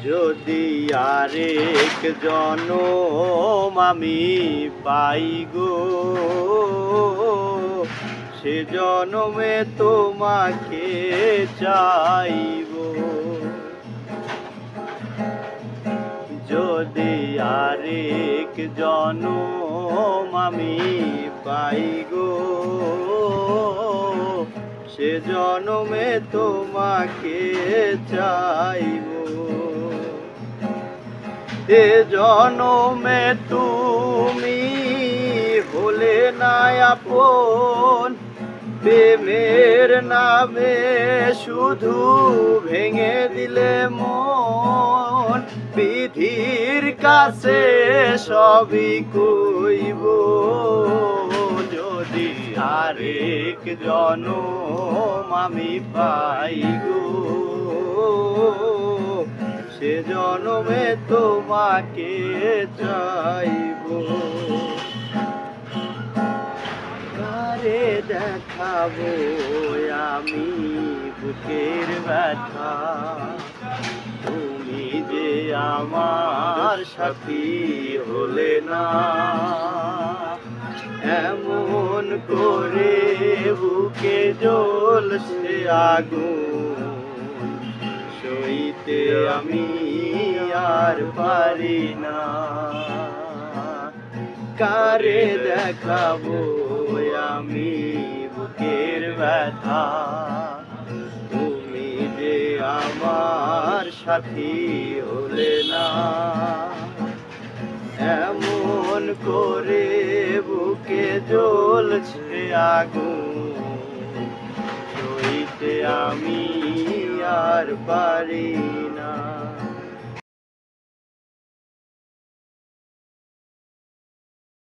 যদি আরেক জনম আমি পাই গো, সে জনমে তোমাকে চাইব। যদি আরেক জনম আমি পাই গো, সে জনমে তোমাকে চাইব। এ জনমে তুমি হলে না আপন, প্রেমের নামে শুধু ভেঙে দিলে মন। বিধির কাছে সবই কইব, যদি আরেক জনম আমি পাই গো, সে জনমে তোমাকে চাইব। কারে দেখাবো আমি বুকের ব্যথা, তুমি যে আমার সাথী হলে না। এমন করে বুকে জ্বলছে আগুন, সইতে আমি আর পারি না। কারে দেখাবো আমি বুকের ব্যথা, তুমি যে আমার সাথী হলে না। এমন করে বুকে জ্বলছে আগুন, সইতে আমি আর পারি